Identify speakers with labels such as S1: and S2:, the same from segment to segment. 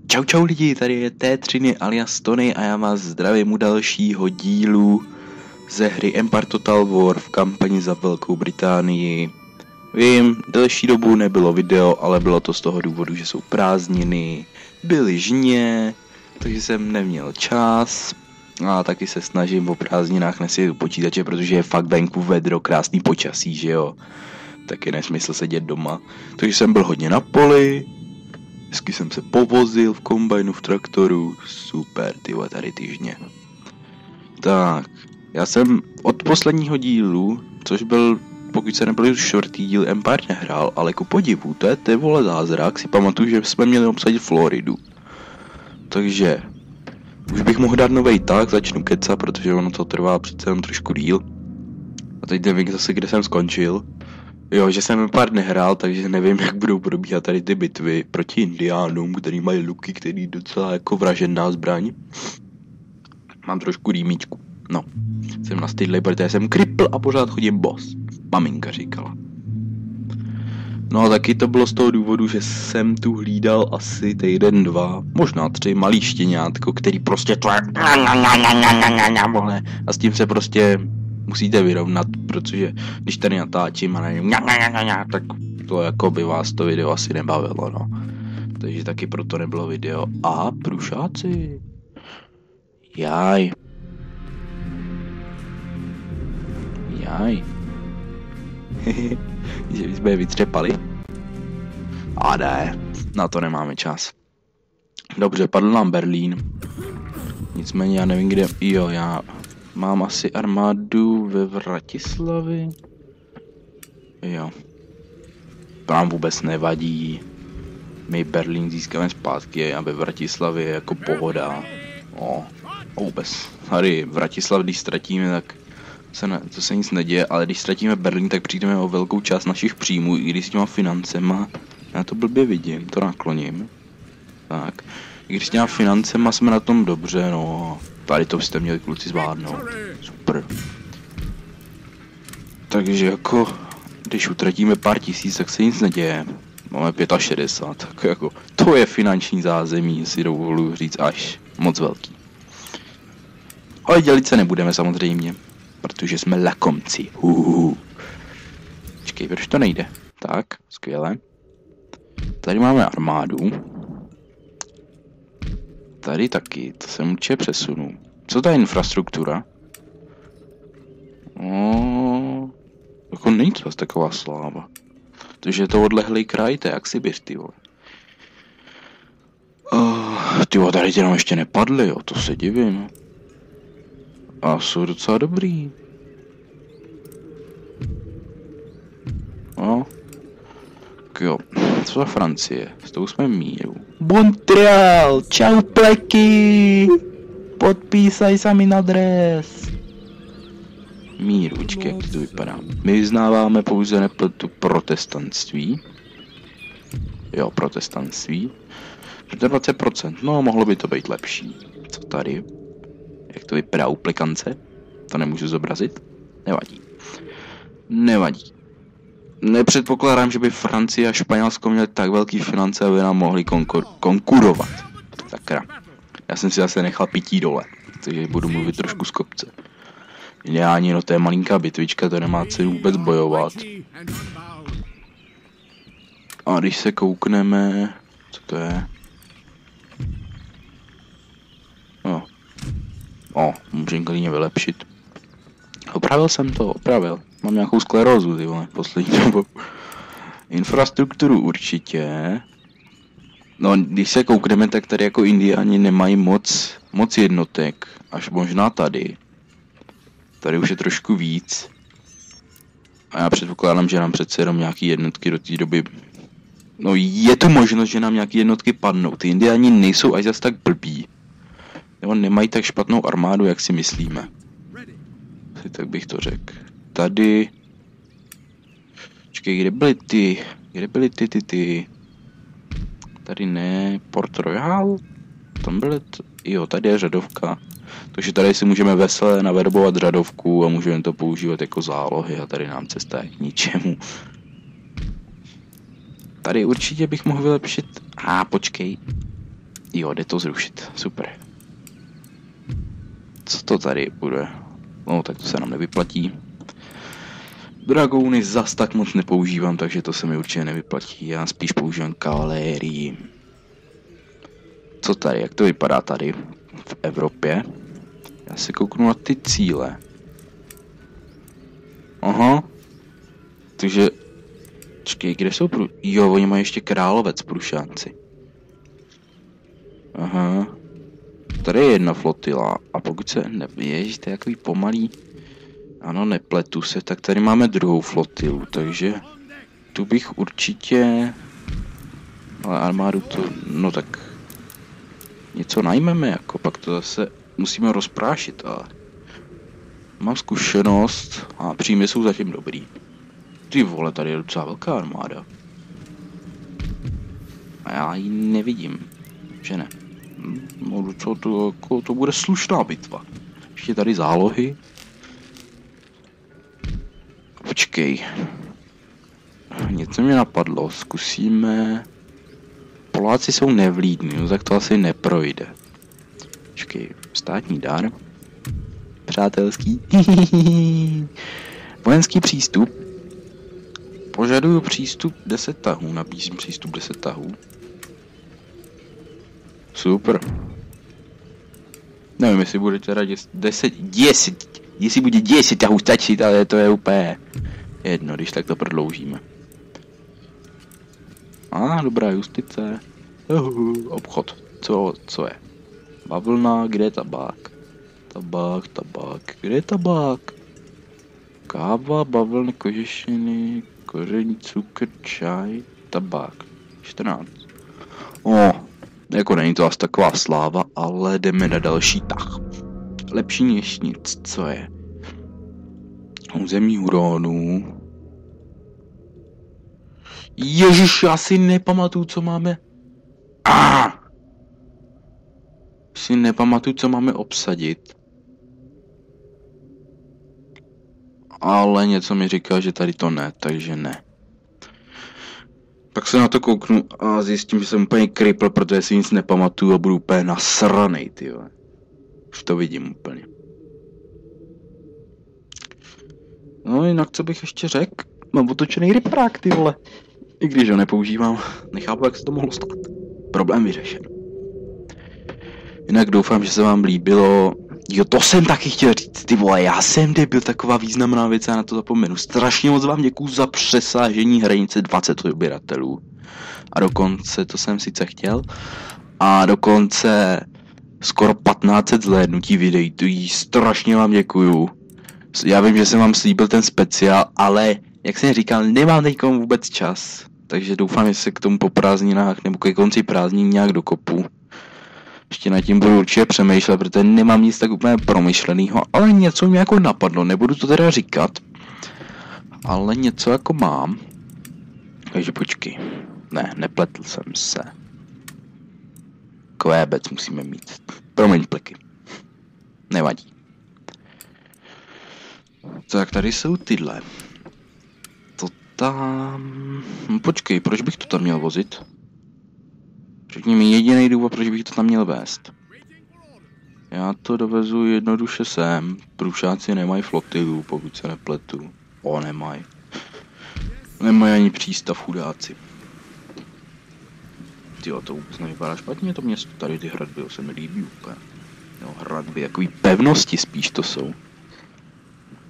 S1: Čau čau lidi, tady je T3 alias Tony a já vás zdravím u dalšího dílu ze hry Empire Total War v kampani za Velkou Británii. Vím, delší dobu nebylo video, ale bylo to z toho důvodu, že jsou prázdniny, byly žně, takže jsem neměl čas a taky se snažím o prázdninách nesvět počítače, protože je fakt venku vedro, krásný počasí, že jo. Taky nesmysl sedět doma, takže jsem byl hodně na poli. Hezky jsem se povozil v kombajnu, v traktoru, super, tyhle tady týždně. Tak, já jsem od posledního dílu, což byl, pokud se nebyl už čtvrtý díl, Empire nehrál, ale ku podivu, to je vole zázrak, si pamatuju, že jsme měli obsadit Floridu. Takže, už bych mohl dát novej tah, začnu kecat, protože ono to trvá přece jen trošku díl. A teď nevím zase, kde jsem skončil. Jo, že jsem pár nehrál, takže nevím, jak budou probíhat tady ty bitvy proti indiánům, který mají luky, který docela jako vražedná zbraň. Mám trošku rýmíčku. No, jsem nastydlej, protože jsem kripl a pořád chodím boss. Maminka říkala. No a taky to bylo z toho důvodu, že jsem tu hlídal asi týden, 2, možná 3 malý štěňátko, který prostě to je a s tím se prostě musíte vyrovnat, protože když tady natáčím a nevím, tak to jako by vás to video asi nebavilo, no. Takže taky proto nebylo video. A průšáci. Jaj. Že jsme je vytřepali. A ne, na to nemáme čas. Dobře, padl nám Berlín. Nicméně já nevím kde, jo, já mám asi armádu ve Vratislavi. Jo. Nám vůbec nevadí. My Berlín získáme zpátky a ve Vratislavi je jako pohoda. Vůbec. Tady Vratislav, když ztratíme, tak to se nic neděje, ale když ztratíme Berlín, tak přijdeme o velkou část našich příjmů, i když s těma financema. Já to blbě vidím, to nakloním. Tak. I když s těma financema jsme na tom dobře, no. Tady to byste měli kluci zvládnout. Super. Takže jako, když utratíme pár tisíc, tak se nic neděje. Máme 65, tak jako, to je finanční zázemí, si dovoluji říct, až moc velký. Ale dělit se nebudeme samozřejmě, protože jsme lakomci. Počkej, proč to nejde? Tak, skvěle. Tady máme armádu. Tady taky, to se určitě přesunu. Co ta infrastruktura? Jako není to taková sláva. Takže je to odlehlý kraj, to je jak Sibiř, ty vole. Tyvo, tady ti nám ještě nepadly, jo, to se divím. A jsou docela dobrý. Jo, co za Francie? S tou jsme míru. Montreal, čau pleky! Podpísaj sami na dres. Míručky, jak to vypadá. My vyznáváme pouze nepletu protestantství. Jo, protestantství. 20%, no mohlo by to být lepší. Co tady? Jak to vypadá u plikance? To nemůžu zobrazit? Nevadí. Nepředpokládám, že by Francie a Španělsko měly tak velký finance, aby nám mohli konkurovat. Sakra. Já jsem si zase nechal pití dole, takže budu mluvit trošku z kopce. Ideální, no to je malinká bitvička, to nemá cenu vůbec bojovat. A když se koukneme, co to je? Můžeme klidně vylepšit. Opravil jsem to, Mám nějakou sklerózu, ty vole, poslední dobou. Infrastrukturu určitě. No, když se koukneme, tak tady jako indiáni nemají moc jednotek. Až možná tady. Tady už je trošku víc. A já předpokládám, že nám přece jenom nějaký jednotky do té doby... No, je tu možnost, že nám nějaký jednotky padnou. Ty indiáni nejsou až zas tak blbí. Nebo nemají tak špatnou armádu, jak si myslíme. Tak bych to řekl. Tady... Počkej, kde byly ty? Tady ne, Port Royal? Tam byly jo, tady je řadovka. Takže tady si můžeme vesele naverbovat řadovku a můžeme to používat jako zálohy a tady nám cesta je k ničemu. Tady určitě bych mohl vylepšit... počkej. Jo, jde to zrušit, super. Co to tady bude? No, tak to se nám nevyplatí. Dragouny zas tak moc nepoužívám, takže to se mi určitě nevyplatí. Já spíš používám kavalérii. Co tady? Jak to vypadá tady v Evropě? Já se kouknu na ty cíle. Aha. Takže... Čekej, kde jsou Jo, oni mají ještě Královec Prušánci. Aha. Tady je jedna flotila. A pokud se... Ježiš, to je takový pomalý... Ano, nepletu se, tak tady máme druhou flotilu, takže... Tu bych určitě... Ale armádu to... No tak... Něco najmeme, jako pak to zase musíme rozprášit, ale... Mám zkušenost a příjmy jsou zatím dobrý. Ty vole, tady je docela velká armáda. A já ji nevidím, že ne? No docela to, jako, to bude slušná bitva. Ještě tady zálohy. Počkej. Něco mě napadlo, zkusíme... Poláci jsou nevlídní, no tak to asi neprojde. Počkej, státní dar. Přátelský. Vojenský přístup. Požaduju přístup 10 tahů, nabízím přístup 10 tahů. Super. Nevím, jestli bude teda 10, jestli bude 10 tahů stačit, ale to je úplně jedno, když tak to prodloužíme. Dobrá justice. Obchod. Co je? Bavlna, kde je tabák? Tabák. Kde je tabák? Káva, bavlny, kožešiny, koření, cukr, čaj, tabák. 14. Jako není to asi taková sláva, ale jdeme na další tah. Lepší než nic, co je? Území Huronů. Ježiš, já si nepamatuju, co máme. Si nepamatuju, co máme obsadit. Ale něco mi říká, že tady to ne, takže ne. Tak se na to kouknu a zjistím, že jsem úplně kripl, protože si nic nepamatuju a budu úplně nasranej, tyjo. Už to vidím úplně. No jinak co bych ještě řekl? Mám otočený ryprák, ty vole. I když ho nepoužívám, nechápu, jak se to mohlo stát. Problém vyřešen. Jinak doufám, že se vám líbilo. Jo, to jsem taky chtěl říct, ty vole, já jsem debil, taková významná věc, já na to zapomenu. Strašně moc vám děkuju za přesážení hranice 20 odběratelů. A dokonce, to jsem sice chtěl, a dokonce skoro 1500 zhlédnutí videí, to jí strašně vám děkuju. Já vím, že jsem vám slíbil ten speciál, ale jak jsem říkal, nemám teďkom vůbec čas. Takže doufám, že se k tomu po prázdninách nebo ke konci prázdnin nějak dokopu. Ještě nad tím budu určitě přemýšlet, protože nemám nic tak úplně promyšlenýho, ale něco mi jako napadlo, nebudu to teda říkat. Ale něco jako mám. Takže počkej. Ne, nepletl jsem se. Kvébec musíme mít. Promiň pliky. Nevadí. Tak tady jsou tyhle. To tam... Počkej, proč bych to tam měl vozit? Řekni mi jediný důvod, proč bych to tam měl vést. Já to dovezu jednoduše sem. Průšáci nemají flotilu, pokud se nepletu. Nemají. Nemají ani přístav, chudáci. Tyjo, to vůbec nevypadá špatně, to město tady, ty hradby, se mi líbí úplně. Jo, hradby, jakový pevnosti spíš to jsou.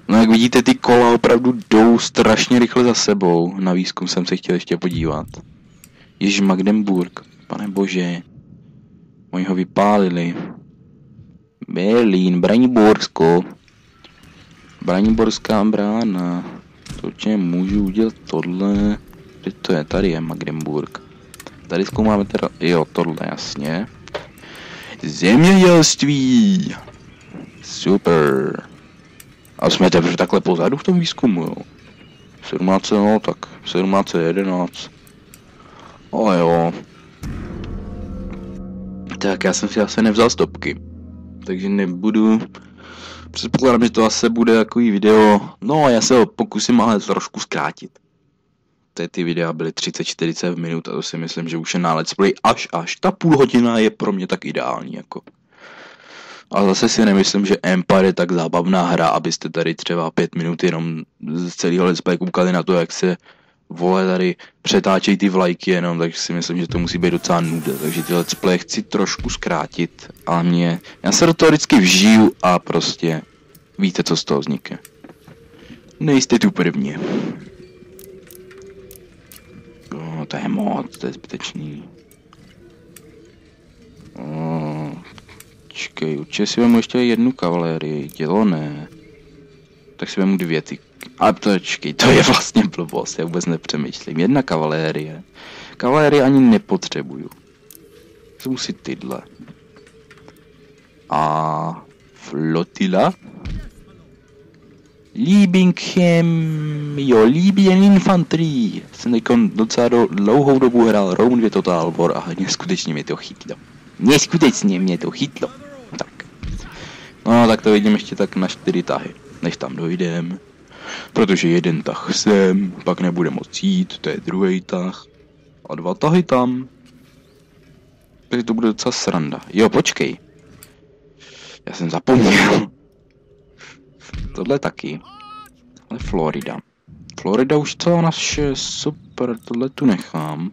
S1: No jak vidíte, ty kola opravdu jdou strašně rychle za sebou. Na výzkum jsem se chtěl ještě podívat. Ježiš, Magdeburg, pane bože. Oni ho vypálili. Berlín, Braniborsko. Braniborská brána. Točně můžu udělat tohle. Kde to je? Tady je Magdeburg. Tady zkoumáme teda, jo, tohle jasně. Zemědělství. Super. A jsme teprve takhle pozadu v tom výzkumu, jo. 17, no tak 1711. Ale jo. Tak já jsem si asi nevzal stopky. takže nebudu. Předpokládám, že to asi bude takový video, no já se ho pokusím ale trošku zkrátit. Ty videa byly 30-40 minut a to si myslím, že už je na let's play až ta půl hodina je pro mě tak ideální jako. A zase si nemyslím, že Empire je tak zábavná hra, abyste tady třeba 5 minut jenom z celého let's play koukali na to, jak se vole tady přetáčejí ty vlajky jenom, takže si myslím, že to musí být docela nuda, takže ty let's play chci trošku zkrátit, ale já se do toho vždycky vžiju a prostě víte, co z toho vznikne. Nejste tu první. No, to je moc, to je zbytečný. Čekej, určitě si vemu ještě jednu kavalérii, dělo ne. Tak si vemu 2 ty. A počkej, to je vlastně blbost, já vůbec nepřemýšlím. 1 kavalérie. Kavalérie ani nepotřebuju. To musí tyhle. A flotila. Libyen Infantry. Jsem teďkon docela dlouhou dobu hrál Rome 2 Total War a neskutečně mě to chytlo. Neskutečně mě to chytlo. Tak. No tak to vidím ještě tak na 4 tahy, než tam dojdem. Protože 1 tah sem, pak nebude moc jít, to je druhý tah. A 2 tahy tam. Takže to bude docela sranda. Jo, počkej. Já jsem zapomněl. Tohle taky. Ale Florida. Florida už celá naše, super, tohle tu nechám.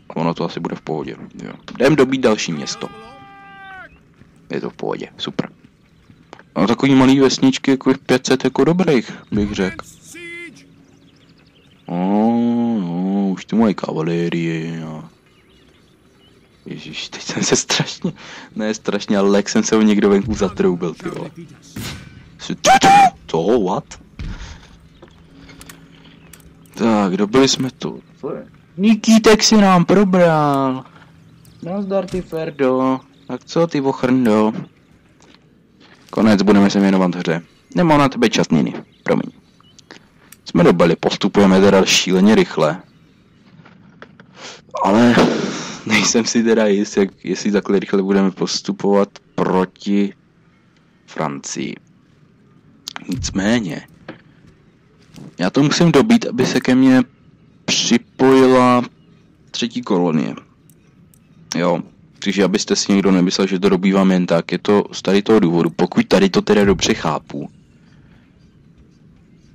S1: Ono to asi bude v pohodě, jo. Jdem dobít další město. Je to v pohodě, super. No takový malý vesničky, jako 500 jako dobrých, bych řekl. No, už tu mají kavalérie a... Ježiš, teď jsem se strašně, ale jak jsem se ho někdo venku zatroubil, ty vole. To, what? Tak, dobili jsme tu. Nikítek si nám probral. Nazdar ty Ferdo. Tak co ty vochrndo? Konec, budeme se věnovat hře. Nemám na tebe čas, Nini. Promiň. Jsme dobili, postupujeme teda šíleně rychle. Ale nejsem si teda jist, jestli takhle rychle budeme postupovat proti Francii. Nicméně, já to musím dobít, aby se ke mně připojila 3. kolonie. Jo, takže abyste si někdo nemyslel, že to dobývám jen tak, je to z tady toho důvodu, pokud tady to teda dobře chápu.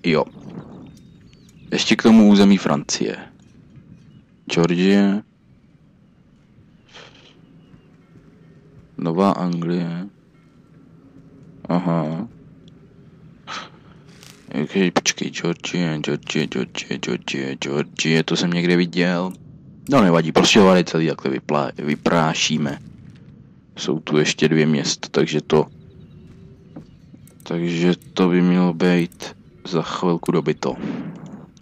S1: Jo. Ještě k tomu území Francie. Georgie. Nová Anglie. Aha. Okay, počkej, Georgie, to jsem někde viděl. No nevadí, prostě tady celý takhle vyprášíme. Jsou tu ještě 2 města, takže to by mělo být za chvilku dobyto.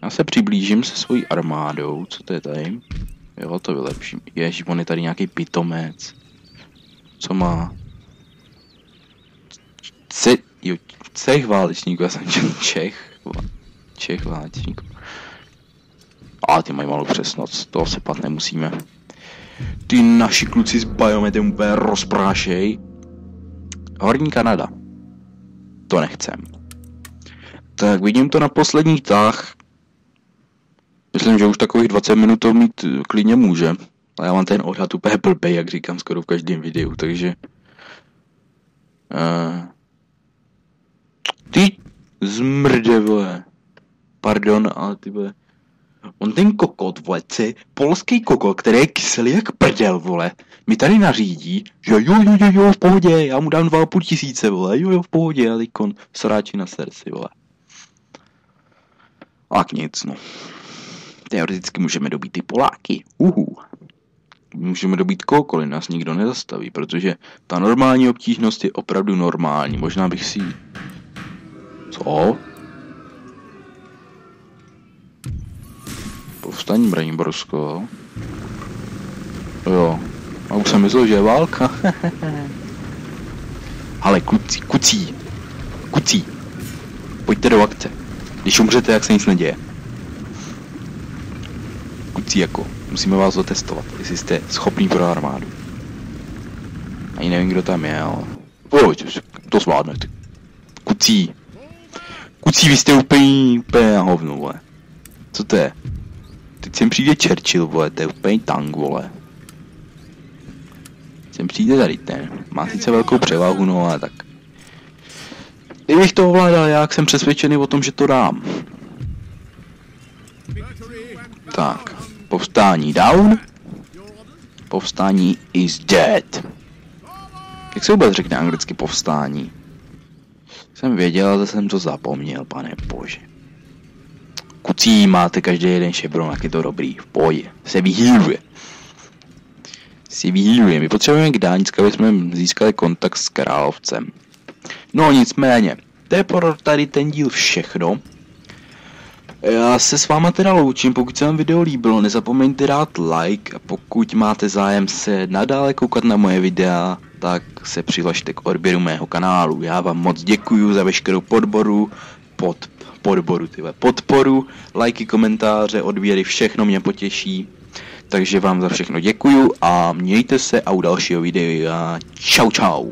S1: Já se přiblížím se svojí armádou, co to je tady? Jo, to vylepším. Ježiš, on je tady nějaký pitomec. Co má? Čech válečníků, já jsem Čech válečníků. A ty mají malou přesnost, toho se pat nemusíme. Ty naši kluci s biometem úplně rozprášej. Horní Kanada. To nechcem. Tak vidím to na posledních tah. Myslím, že už takových 20 minut to mít klidně může. Ale já mám ten odhad úplně blbej, jak říkám skoro v každém videu, takže... Ty zmrde, vole. Pardon, ale ty vole. On ten kokot, vole, polský kokot, který je kyselý jak prdel, vole, mi tady nařídí, že jo, v pohodě, já mu dám 2,5 tisíce, vole, jo, v pohodě, a teďkon sráči na srdci, vole. Tak nic, no. Teoreticky můžeme dobít ty Poláky, Můžeme dobít kohokoliv, nás nikdo nezastaví, protože ta normální obtížnost je opravdu normální, možná bych si... Co? Povstaň, Braimborsko. Jo. A už jsem myslel, že je válka. Ale kucí. Pojďte do akce. Když umřete, jak se nic neděje. Kucí jako. Musíme vás otestovat, jestli jste schopný pro armádu. Ani nevím, kdo tam je, ale... Pojď, to zvládnete. Kucí. Kucí, vy jste úplně na hovnu, vole. Co to je? Teď sem přijde Churchill, vole, to je úplně tank, vole. Sem přijde tady ten. Má sice velkou převahu, no ale tak. Kdybych to ovládal, jak jsem přesvědčený o tom, že to dám. Tak, povstání down. Povstání is dead. Jak se vůbec řekne anglicky povstání? Jsem věděl, že jsem to zapomněl, pane bože. Kucí, máte každý jeden šebron, jak je to dobrý, v pohodě. Se vyhýluje. My potřebujeme k Dánicka, aby jsme získali kontakt s královcem. No nicméně, to je pro tady ten díl všechno. Já se s váma teda loučím, pokud se vám video líbilo, nezapomeňte dát like a pokud máte zájem se nadále koukat na moje videa, tak se přihlašte k odběru mého kanálu. Já vám moc děkuju za veškerou podporu, lajky, komentáře, odběry, všechno mě potěší. Takže vám za všechno děkuju a mějte se a u dalšího videa čau čau.